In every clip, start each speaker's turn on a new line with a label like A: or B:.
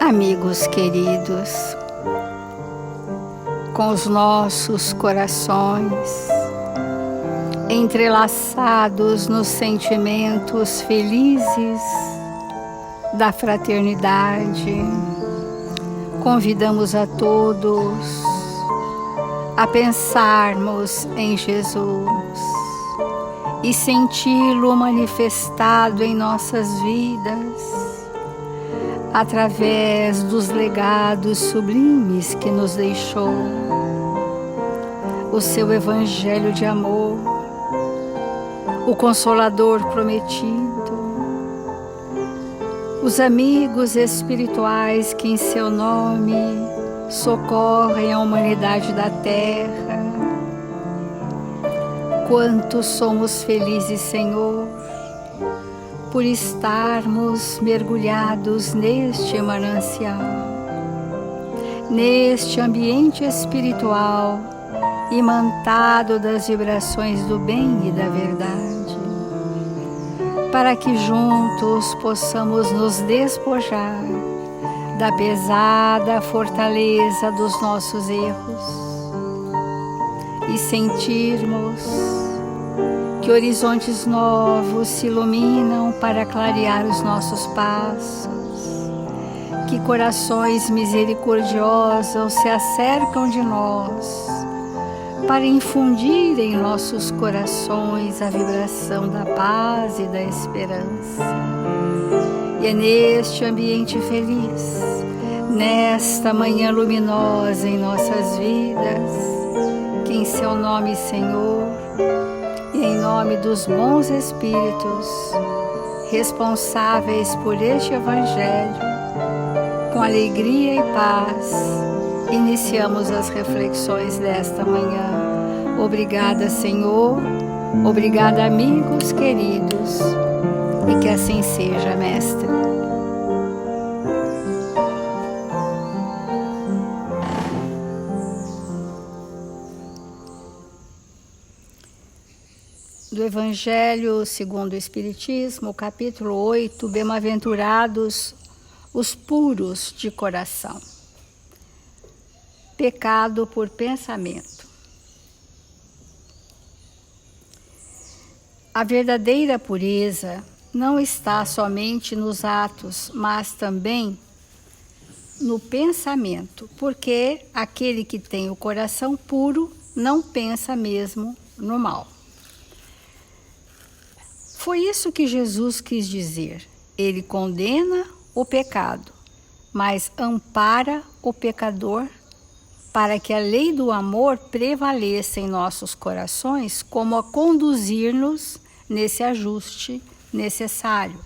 A: Amigos queridos, com os nossos corações entrelaçados nos sentimentos felizes da fraternidade, convidamos a todos a pensarmos em Jesus e senti-lo manifestado em nossas vidas através dos legados sublimes que nos deixou, o seu evangelho de amor, o Consolador prometido, os amigos espirituais que em seu nome socorrem a humanidade da terra. Quanto somos felizes, Senhor, por estarmos mergulhados neste manancial, neste ambiente espiritual imantado das vibrações do bem e da verdade, para que juntos possamos nos despojar da pesada fortaleza dos nossos erros e sentirmos que horizontes novos se iluminam para clarear os nossos passos, que corações misericordiosos se acercam de nós para infundir em nossos corações a vibração da paz e da esperança. E é neste ambiente feliz, nesta manhã luminosa em nossas vidas, que em seu nome, Senhor, e em nome dos bons espíritos responsáveis por este Evangelho, com alegria e paz, iniciamos as reflexões desta manhã. Obrigada, Senhor. Obrigada, amigos queridos. E que assim seja, Mestre. Do Evangelho segundo o Espiritismo, capítulo 8, Bem-aventurados os puros de coração. Pecado por pensamento. A verdadeira pureza não está somente nos atos, mas também no pensamento, porque aquele que tem o coração puro não pensa mesmo no mal. Foi isso que Jesus quis dizer. Ele condena o pecado, mas ampara o pecador para que a lei do amor prevaleça em nossos corações, como a conduzir-nos nesse ajuste necessário.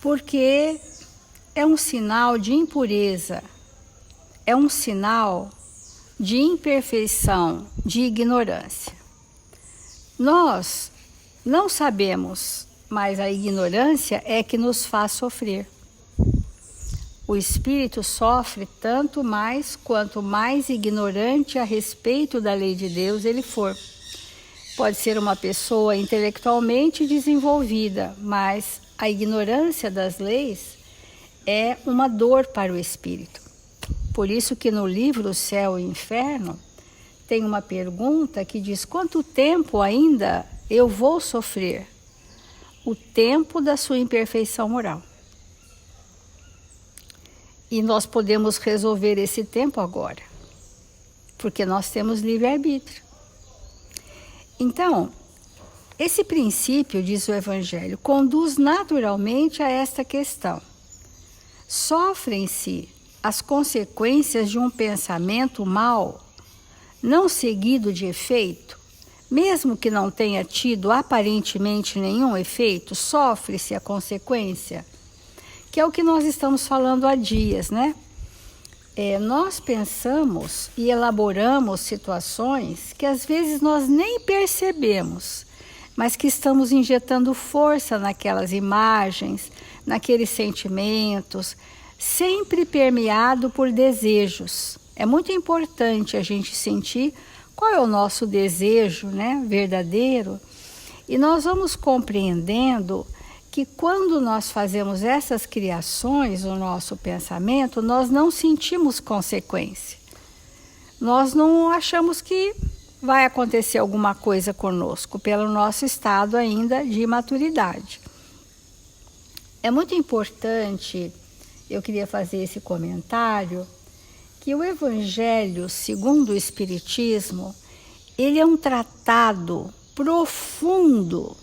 A: Porque é um sinal de impureza, é um sinal de imperfeição, de ignorância. Nós não sabemos, mas a ignorância é que nos faz sofrer. O espírito sofre tanto mais quanto mais ignorante a respeito da lei de Deus ele for. Pode ser uma pessoa intelectualmente desenvolvida, mas a ignorância das leis é uma dor para o espírito. Por isso que no livro O Céu e o Inferno tem uma pergunta que diz: quanto tempo ainda eu vou sofrer? O tempo da sua imperfeição moral. E nós podemos resolver esse tempo agora, porque nós temos livre-arbítrio. Então, esse princípio, diz o Evangelho, conduz naturalmente a esta questão. Sofrem-se as consequências de um pensamento mau, não seguido de efeito, mesmo que não tenha tido aparentemente nenhum efeito, sofre-se a consequência, que é o que nós estamos falando há dias, né? Nós pensamos e elaboramos situações que às vezes nós nem percebemos, mas que estamos injetando força naquelas imagens, naqueles sentimentos, sempre permeado por desejos. É muito importante a gente sentir qual é o nosso desejo, né, verdadeiro, e nós vamos compreendendo que quando nós fazemos essas criações no nosso pensamento, nós não sentimos consequência. Nós não achamos que vai acontecer alguma coisa conosco, pelo nosso estado ainda de imaturidade. É muito importante, eu queria fazer esse comentário, que o Evangelho, segundo o Espiritismo, ele é um tratado profundo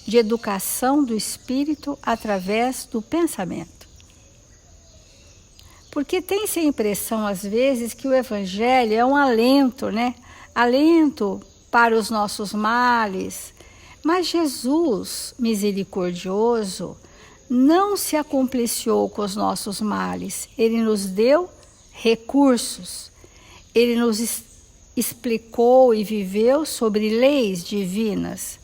A: de educação do espírito através do pensamento. Porque tem-se a impressão, às vezes, que o Evangelho é um alento, né? Alento para os nossos males. Mas Jesus, misericordioso, não se acompliciou com os nossos males. Ele nos deu recursos. Ele nos explicou e viveu sobre leis divinas.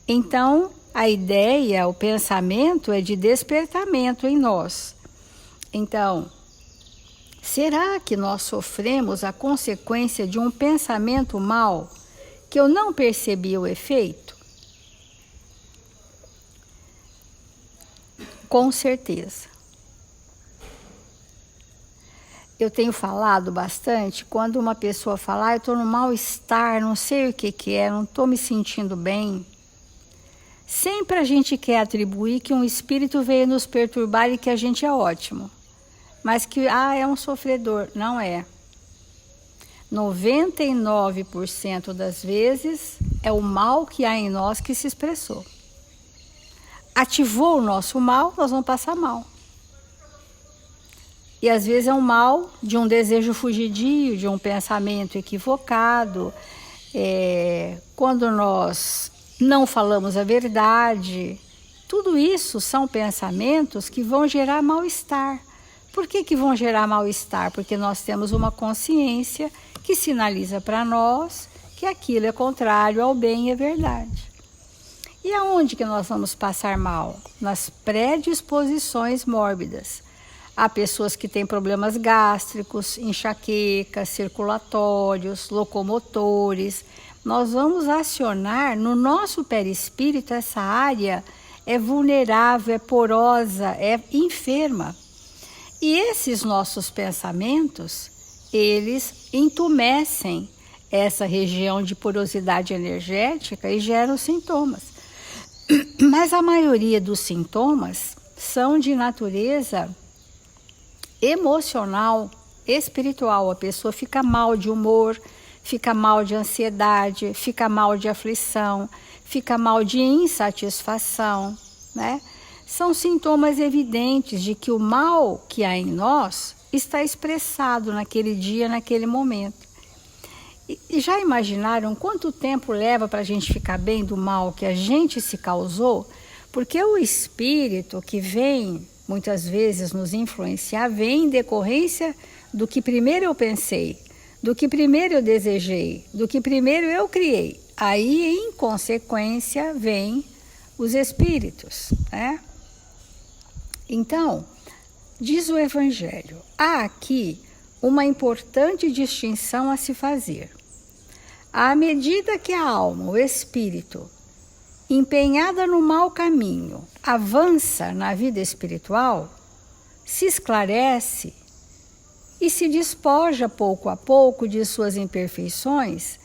A: Então, a ideia, o pensamento é de despertamento em nós. Então, será que nós sofremos a consequência de um pensamento mau que eu não percebi o efeito? Com certeza. Eu tenho falado bastante, quando uma pessoa fala, eu estou no mal-estar, não sei o que é, não estou me sentindo bem. Sempre a gente quer atribuir que um espírito veio nos perturbar e que a gente é ótimo. Mas que, é um sofredor. Não é. 99% das vezes é o mal que há em nós que se expressou. Ativou o nosso mal, nós vamos passar mal. E às vezes é um mal de um desejo fugidio, de um pensamento equivocado. Quando nós não falamos a verdade, tudo isso são pensamentos que vão gerar mal-estar. Por que vão gerar mal-estar? Porque nós temos uma consciência que sinaliza para nós que aquilo é contrário ao bem e à verdade. E aonde que nós vamos passar mal? Nas predisposições mórbidas. Há pessoas que têm problemas gástricos, enxaquecas, circulatórios, locomotores. Nós vamos acionar no nosso perispírito, essa área é vulnerável, é porosa, é enferma. E esses nossos pensamentos, eles entumecem essa região de porosidade energética e geram sintomas. Mas a maioria dos sintomas são de natureza emocional, espiritual. A pessoa fica mal de humor, fica mal de ansiedade, fica mal de aflição, fica mal de insatisfação, né? São sintomas evidentes de que o mal que há em nós está expressado naquele dia, naquele momento. E já imaginaram quanto tempo leva para a gente ficar bem do mal que a gente se causou? Porque o espírito que vem, muitas vezes, nos influenciar, vem em decorrência do que primeiro eu pensei, do que primeiro eu desejei, do que primeiro eu criei. Aí, em consequência, vêm os espíritos, né? Então, diz o Evangelho, há aqui uma importante distinção a se fazer. À medida que a alma, o espírito, empenhada no mau caminho, avança na vida espiritual, se esclarece e se despoja pouco a pouco de suas imperfeições,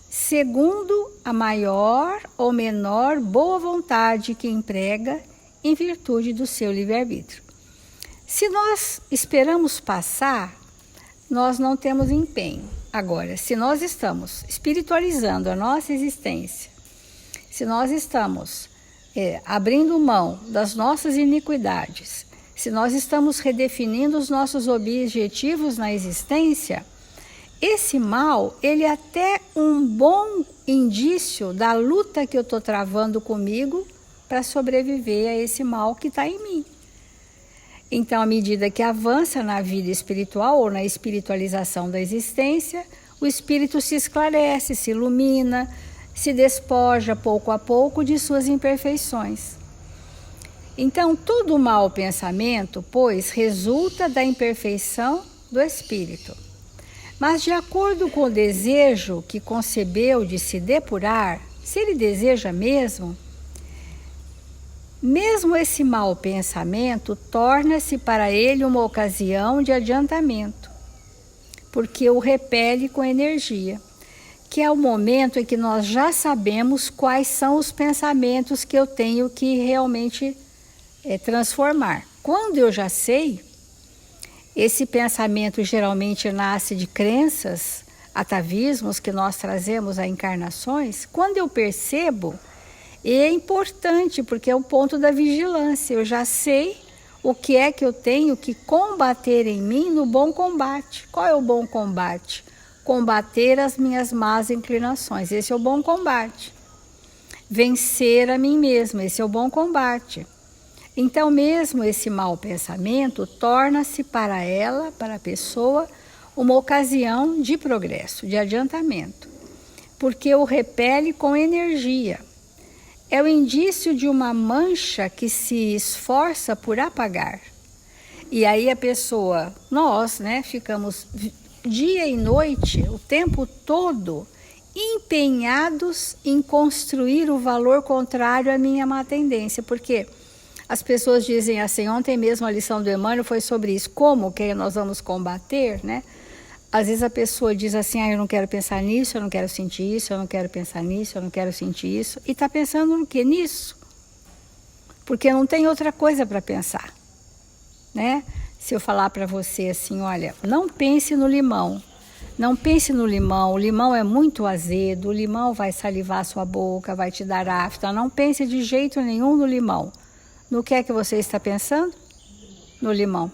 A: segundo a maior ou menor boa vontade que emprega em virtude do seu livre-arbítrio. Se nós esperamos passar, nós não temos empenho. Agora, se nós estamos espiritualizando a nossa existência, se nós estamos abrindo mão das nossas iniquidades, se nós estamos redefinindo os nossos objetivos na existência, esse mal, ele é até um bom indício da luta que eu estou travando comigo para sobreviver a esse mal que está em mim. Então, à medida que avança na vida espiritual ou na espiritualização da existência, o espírito se esclarece, se ilumina, se despoja pouco a pouco de suas imperfeições. Então, todo mau pensamento, pois, resulta da imperfeição do espírito. Mas, de acordo com o desejo que concebeu de se depurar, se ele deseja mesmo, Mesmo esse mau pensamento torna-se para ele uma ocasião de adiantamento, porque o repele com energia, que é o momento em que nós já sabemos quais são os pensamentos que eu tenho que realmente transformar. Quando eu já sei, esse pensamento geralmente nasce de crenças, atavismos que nós trazemos a encarnações. Quando eu percebo, é importante, porque é o ponto da vigilância. Eu já sei o que é que eu tenho que combater em mim no bom combate. Qual é o bom combate? Combater as minhas más inclinações. Esse é o bom combate. Vencer a mim mesma. Esse é o bom combate. Então, mesmo esse mau pensamento torna-se para ela, para a pessoa, uma ocasião de progresso, de adiantamento, porque o repele com energia. É o indício de uma mancha que se esforça por apagar. E aí a pessoa, nós, ficamos dia e noite, o tempo todo, empenhados em construir o valor contrário à minha má tendência, porque as pessoas dizem assim, ontem mesmo a lição do Emmanuel foi sobre isso, como que nós vamos combater, Às vezes a pessoa diz assim, eu não quero pensar nisso, eu não quero sentir isso, eu não quero pensar nisso, eu não quero sentir isso. E está pensando no quê? Nisso. Porque não tem outra coisa para pensar, Se eu falar para você assim, olha, não pense no limão. Não pense no limão, o limão é muito azedo, o limão vai salivar a sua boca, vai te dar afta. Não pense de jeito nenhum no limão. No que é que você está pensando? No limão.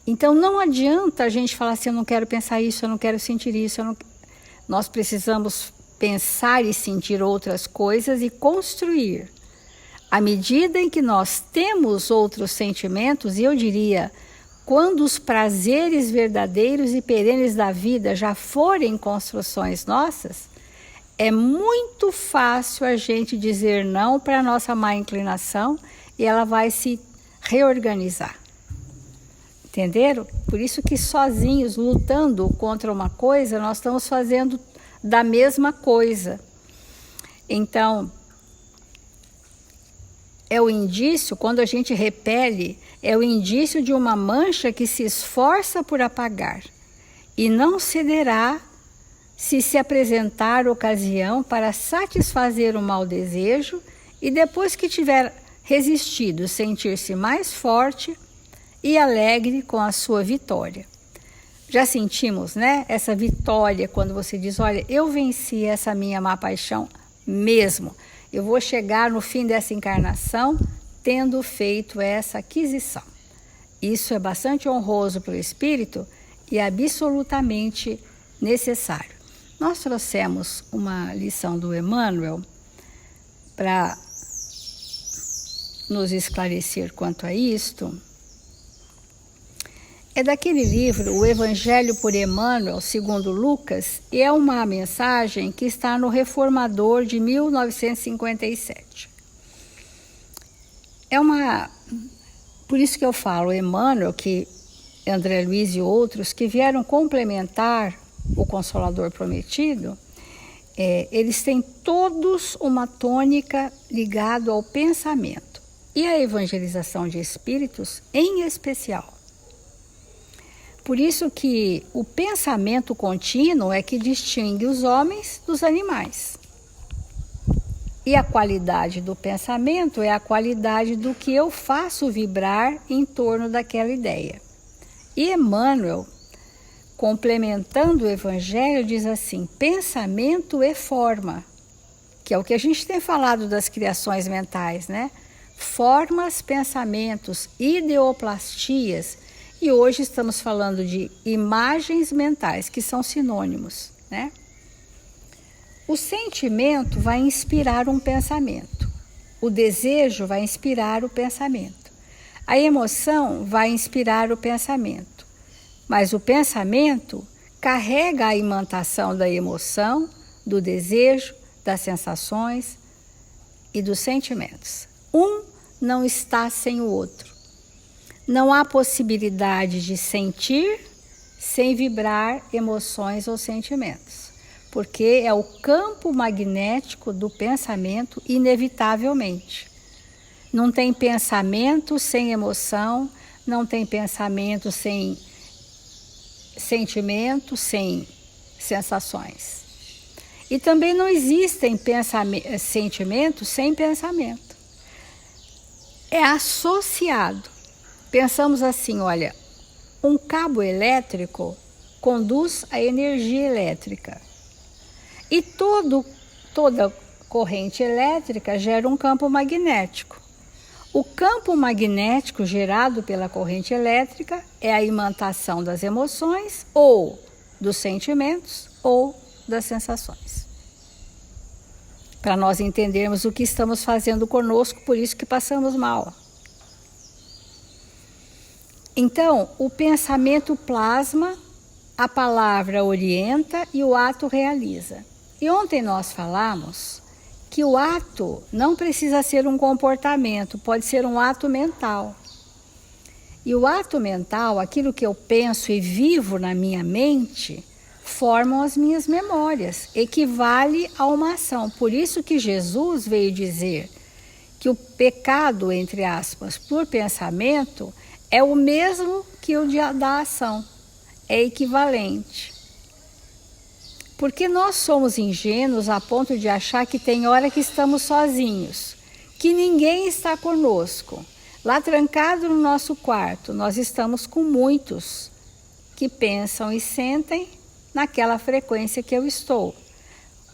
A: Então não adianta a gente falar assim, eu não quero pensar isso, eu não quero sentir isso. Nós precisamos pensar e sentir outras coisas e construir. À medida em que nós temos outros sentimentos, e eu diria, quando os prazeres verdadeiros e perenes da vida já forem construções nossas, é muito fácil a gente dizer não para a nossa má inclinação e ela vai se reorganizar. Entenderam? Por isso que sozinhos, lutando contra uma coisa, nós estamos fazendo da mesma coisa. Então, é o indício, quando a gente repele, é o indício de uma mancha que se esforça por apagar e não cederá se apresentar ocasião para satisfazer o mau desejo e depois que tiver resistido, sentir-se mais forte e alegre com a sua vitória. Já sentimos, essa vitória quando você diz, olha, eu venci essa minha má paixão mesmo. Eu vou chegar no fim dessa encarnação tendo feito essa aquisição. Isso é bastante honroso para o espírito e absolutamente necessário. Nós trouxemos uma lição do Emmanuel para nos esclarecer quanto a isto. É daquele livro, O Evangelho por Emmanuel, segundo Lucas, e é uma mensagem que está no Reformador de 1957. Por isso que eu falo, Emmanuel, que André Luiz e outros que vieram complementar o Consolador Prometido, eles têm todos uma tônica ligada ao pensamento e à evangelização de espíritos em especial. Por isso que o pensamento contínuo é que distingue os homens dos animais. E a qualidade do pensamento é a qualidade do que eu faço vibrar em torno daquela ideia. E Emmanuel, complementando o Evangelho, diz assim, pensamento é forma, que é o que a gente tem falado das criações mentais, Formas, pensamentos, ideoplastias, e hoje estamos falando de imagens mentais, que são sinônimos, O sentimento vai inspirar um pensamento, o desejo vai inspirar o pensamento, a emoção vai inspirar o pensamento, mas o pensamento carrega a imantação da emoção, do desejo, das sensações e dos sentimentos. Um não está sem o outro. Não há possibilidade de sentir sem vibrar emoções ou sentimentos, porque é o campo magnético do pensamento, inevitavelmente. Não tem pensamento sem emoção, não tem pensamento sem sentimento, sem sensações. E também não existem sentimentos sem pensamento. É associado. Pensamos assim, olha, um cabo elétrico conduz a energia elétrica. E toda corrente elétrica gera um campo magnético. O campo magnético gerado pela corrente elétrica é a imantação das emoções, ou dos sentimentos, ou das sensações. Para nós entendermos o que estamos fazendo conosco, por isso que passamos mal. Então, o pensamento plasma, a palavra orienta e o ato realiza. E ontem nós falamos que o ato não precisa ser um comportamento, pode ser um ato mental. E o ato mental, aquilo que eu penso e vivo na minha mente, formam as minhas memórias, equivale a uma ação. Por isso que Jesus veio dizer que o pecado, entre aspas, por pensamento, é o mesmo que o da ação, é equivalente. Porque nós somos ingênuos a ponto de achar que tem hora que estamos sozinhos, que ninguém está conosco. Lá trancado no nosso quarto, nós estamos com muitos que pensam e sentem naquela frequência que eu estou.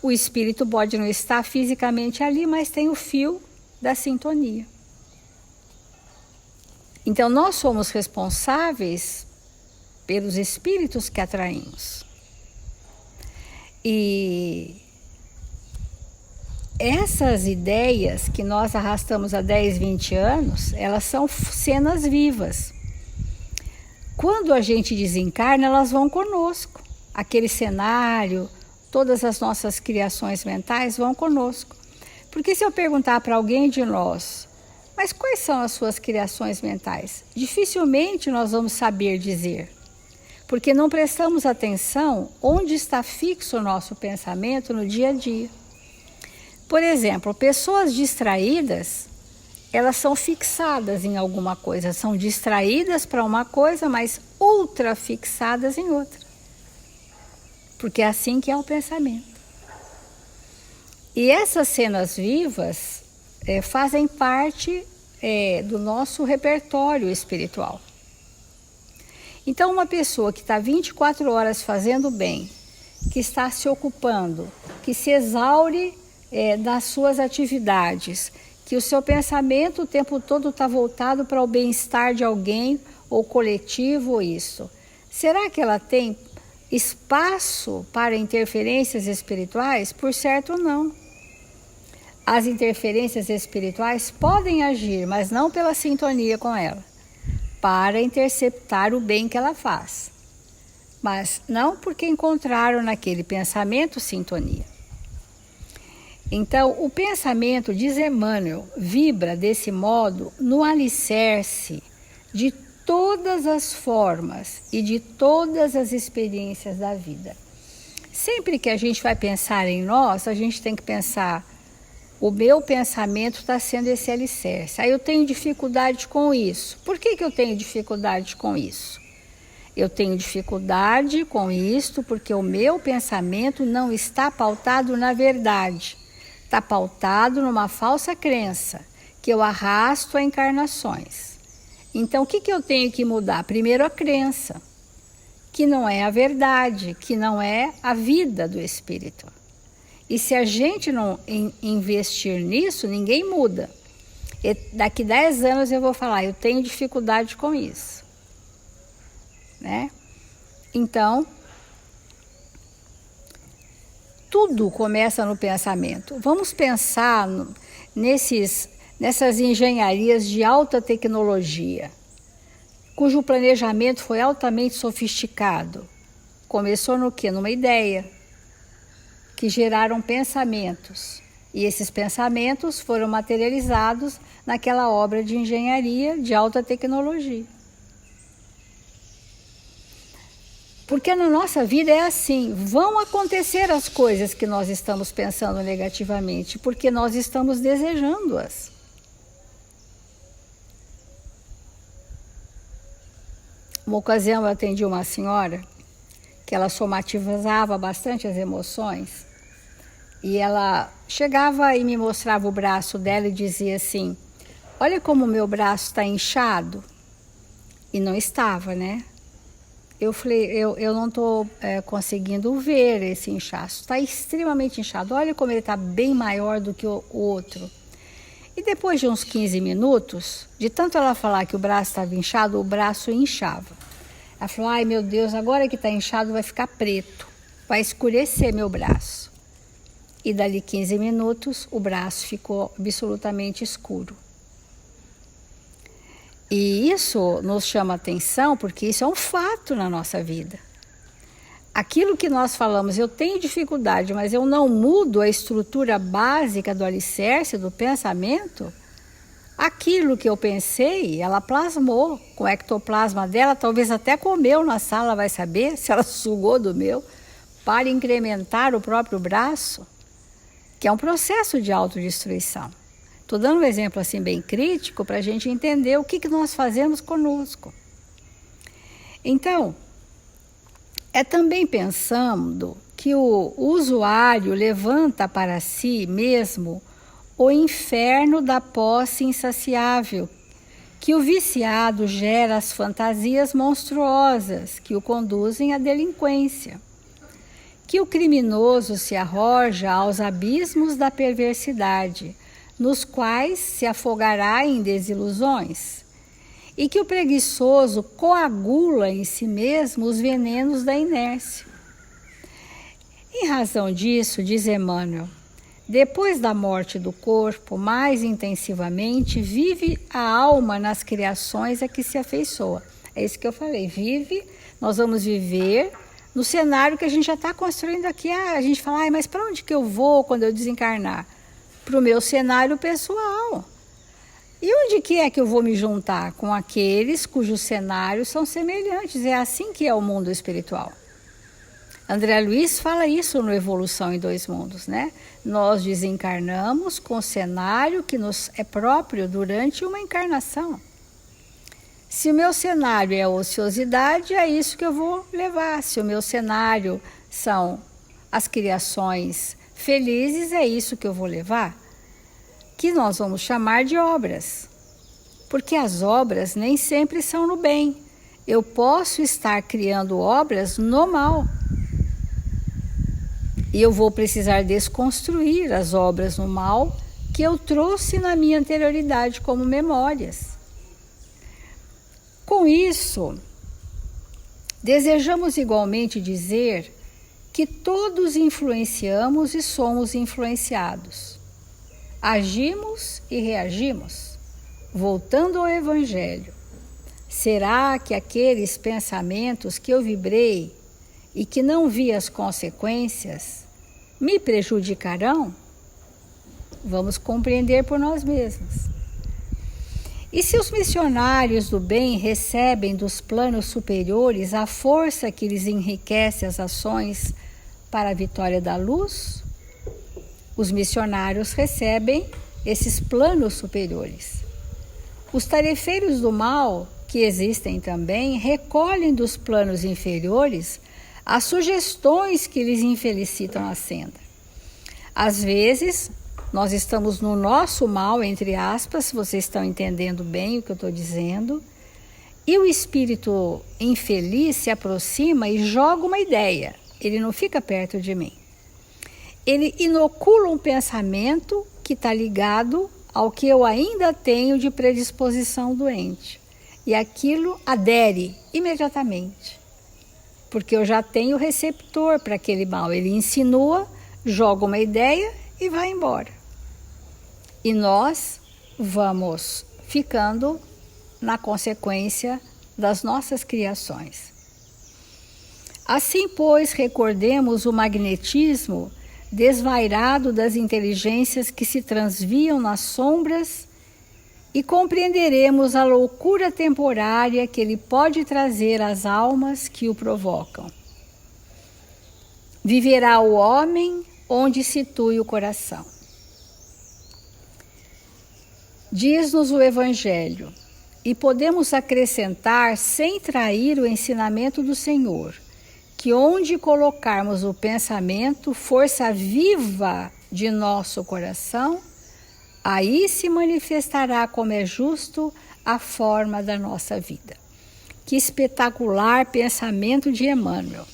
A: O espírito pode não estar fisicamente ali, mas tem o fio da sintonia. Então nós somos responsáveis pelos espíritos que atraímos. E essas ideias que nós arrastamos há 10, 20 anos, elas são cenas vivas. Quando a gente desencarna, elas vão conosco. Aquele cenário, todas as nossas criações mentais vão conosco. Porque se eu perguntar para alguém de nós, mas quais são as suas criações mentais? Dificilmente nós vamos saber dizer. Porque não prestamos atenção onde está fixo o nosso pensamento no dia a dia. Por exemplo, pessoas distraídas, elas são fixadas em alguma coisa, são distraídas para uma coisa, mas ultra fixadas em outra. Porque é assim que é o pensamento. E essas cenas vivas fazem parte do nosso repertório espiritual. Então, uma pessoa que está 24 horas fazendo bem, que está se ocupando, que se exaure das suas atividades, que o seu pensamento o tempo todo está voltado para o bem-estar de alguém, ou coletivo, ou isso. Será que ela tem espaço para interferências espirituais? Por certo, não. As interferências espirituais podem agir, mas não pela sintonia com ela, para interceptar o bem que ela faz, mas não porque encontraram naquele pensamento sintonia. Então, o pensamento, diz Emmanuel, vibra desse modo no alicerce de todas as formas e de todas as experiências da vida. Sempre que a gente vai pensar em nós, a gente tem que pensar: o meu pensamento está sendo esse alicerce. Aí eu tenho dificuldade com isso. Por que eu tenho dificuldade com isso? Eu tenho dificuldade com isto porque o meu pensamento não está pautado na verdade. Está pautado numa falsa crença que eu arrasto a encarnações. Então, o que eu tenho que mudar? Primeiro, a crença, que não é a verdade, que não é a vida do espírito. E se a gente não investir nisso, ninguém muda. E daqui 10 anos eu vou falar: eu tenho dificuldade com isso. Né? Então, tudo começa no pensamento. Vamos pensar nessas engenharias de alta tecnologia, cujo planejamento foi altamente sofisticado. Começou no quê? Numa ideia, que geraram pensamentos. E esses pensamentos foram materializados naquela obra de engenharia de alta tecnologia. Porque na nossa vida é assim, vão acontecer as coisas que nós estamos pensando negativamente, porque nós estamos desejando-as. Uma ocasião eu atendi uma senhora que ela somatizava bastante as emoções e ela chegava e me mostrava o braço dela e dizia assim: olha como o meu braço está inchado. E não estava, né? Eu falei, eu não estou conseguindo ver esse inchaço. Está extremamente inchado. Olha como ele está bem maior do que o outro. E depois de uns 15 minutos, de tanto ela falar que o braço estava inchado, o braço inchava. Ela falou: ai meu Deus, agora que está inchado vai ficar preto. Vai escurecer meu braço. E dali 15 minutos, o braço ficou absolutamente escuro. E isso nos chama atenção porque isso é um fato na nossa vida. Aquilo que nós falamos, eu tenho dificuldade, mas eu não mudo a estrutura básica do alicerce, do pensamento, aquilo que eu pensei, ela plasmou com o ectoplasma dela, talvez até comeu na sala, vai saber se ela sugou do meu, para incrementar o próprio braço, que é um processo de autodestruição. Estou dando um exemplo assim bem crítico para a gente entender o que nós fazemos conosco. Então, é também pensando que o usuário levanta para si mesmo o inferno da posse insaciável, que o viciado gera as fantasias monstruosas que o conduzem à delinquência, que o criminoso se arroja aos abismos da perversidade, nos quais se afogará em desilusões, e que o preguiçoso coagula em si mesmo os venenos da inércia. Em razão disso, diz Emmanuel, depois da morte do corpo, mais intensivamente, vive a alma nas criações a que se afeiçoa. É isso que eu falei, nós vamos viver no cenário que a gente já está construindo aqui. A gente fala, mas para onde que eu vou quando eu desencarnar? Para o meu cenário pessoal. E onde que é que eu vou me juntar? Com aqueles cujos cenários são semelhantes. É assim que é o mundo espiritual. André Luiz fala isso no Evolução em Dois Mundos, né? Nós desencarnamos com o cenário que nos é próprio durante uma encarnação. Se o meu cenário é a ociosidade, é isso que eu vou levar. Se o meu cenário são as criações felizes, é isso que eu vou levar, que nós vamos chamar de obras, porque as obras nem sempre são no bem. Eu posso estar criando obras no mal, e eu vou precisar desconstruir as obras no mal que eu trouxe na minha anterioridade como memórias. Com isso, desejamos igualmente dizer que todos influenciamos e somos influenciados. Agimos e reagimos. Voltando ao Evangelho, será que aqueles pensamentos que eu vibrei e que não vi as consequências me prejudicarão? Vamos compreender por nós mesmos. E se os missionários do bem recebem dos planos superiores a força que lhes enriquece as ações para a vitória da luz, os missionários recebem esses planos superiores. Os tarefeiros do mal, que existem também, recolhem dos planos inferiores as sugestões que lhes infelicitam a senda. Às vezes, nós estamos no nosso mal, entre aspas, vocês estão entendendo bem o que eu estou dizendo, e o espírito infeliz se aproxima e joga uma ideia. Ele não fica perto de mim. Ele inocula um pensamento que está ligado ao que eu ainda tenho de predisposição doente. E aquilo adere imediatamente, porque eu já tenho receptor para aquele mal. Ele insinua, joga uma ideia e vai embora. E nós vamos ficando na consequência das nossas criações. Assim, pois, recordemos o magnetismo desvairado das inteligências que se transviam nas sombras e compreenderemos a loucura temporária que ele pode trazer às almas que o provocam. Viverá o homem onde situe o coração. Diz-nos o Evangelho: e podemos acrescentar, sem trair o ensinamento do Senhor, que onde colocarmos o pensamento, força viva de nosso coração, aí se manifestará como é justo a forma da nossa vida. Que espetacular pensamento de Emmanuel,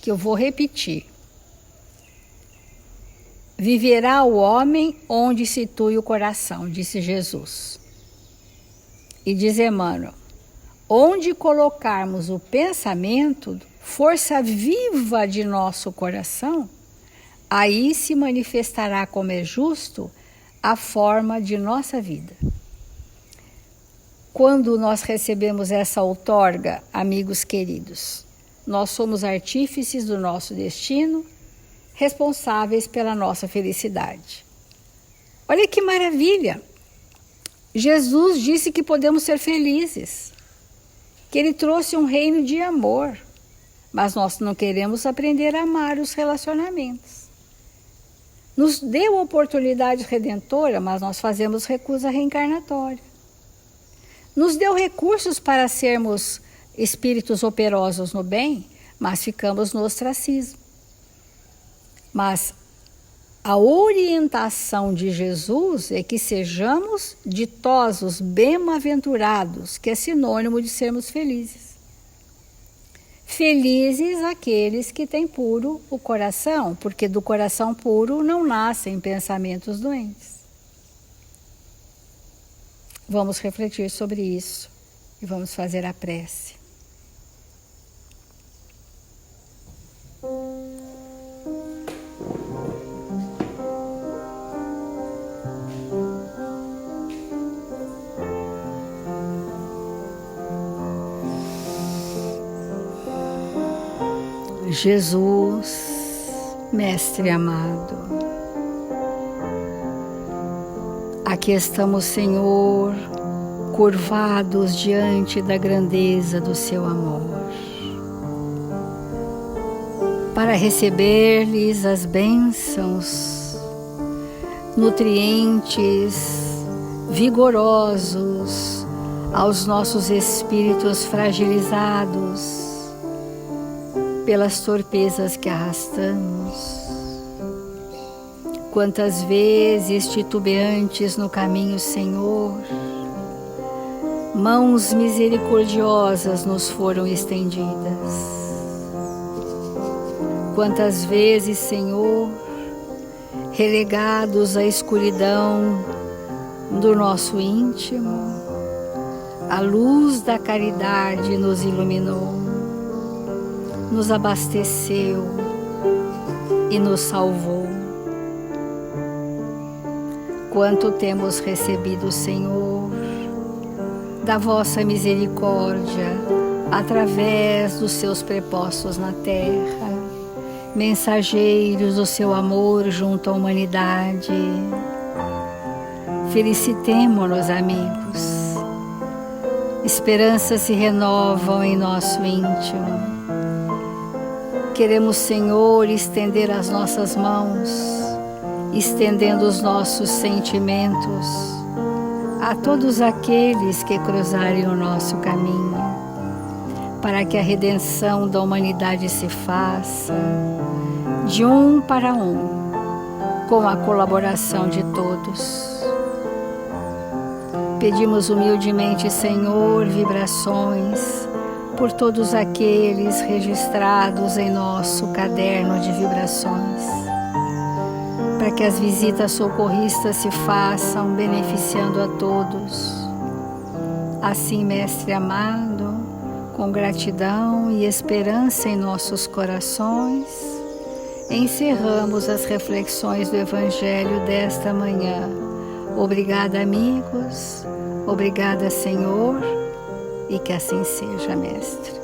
A: que eu vou repetir. Viverá o homem onde situe o coração, disse Jesus. E diz Emmanuel, onde colocarmos o pensamento, força viva de nosso coração, aí se manifestará como é justo a forma de nossa vida. Quando nós recebemos essa outorga, amigos queridos, nós somos artífices do nosso destino, responsáveis pela nossa felicidade. Olha que maravilha! Jesus disse que podemos ser felizes, que Ele trouxe um reino de amor, mas nós não queremos aprender a amar os relacionamentos. Nos deu oportunidade redentora, mas nós fazemos recusa reencarnatória. Nos deu recursos para sermos espíritos operosos no bem, mas ficamos no ostracismo. Mas a orientação de Jesus é que sejamos ditosos, bem-aventurados, que é sinônimo de sermos felizes. Felizes aqueles que têm puro o coração, porque do coração puro não nascem pensamentos doentes. Vamos refletir sobre isso e vamos fazer a prece. Jesus, Mestre amado, aqui estamos, Senhor, curvados diante da grandeza do Seu amor, para receber-lhes as bênçãos, nutrientes, vigorosos aos nossos espíritos fragilizados, pelas torpezas que arrastamos. Quantas vezes titubeantes no caminho, Senhor, mãos misericordiosas nos foram estendidas. Quantas vezes, Senhor, relegados à escuridão do nosso íntimo, a luz da caridade nos iluminou, nos abasteceu e nos salvou. Quanto temos recebido, Senhor, da vossa misericórdia, através dos seus prepostos na terra, mensageiros do seu amor junto à humanidade. Felicitemo-nos, amigos. Esperanças se renovam em nosso íntimo. Queremos, Senhor, estender as nossas mãos, estendendo os nossos sentimentos a todos aqueles que cruzarem o nosso caminho, para que a redenção da humanidade se faça de um para um, com a colaboração de todos. Pedimos humildemente, Senhor, vibrações por todos aqueles registrados em nosso caderno de vibrações, para que as visitas socorristas se façam beneficiando a todos. Assim, Mestre amado, com gratidão e esperança em nossos corações, encerramos as reflexões do Evangelho desta manhã. Obrigada, amigos. Obrigada, Senhor. E que assim seja, Mestre.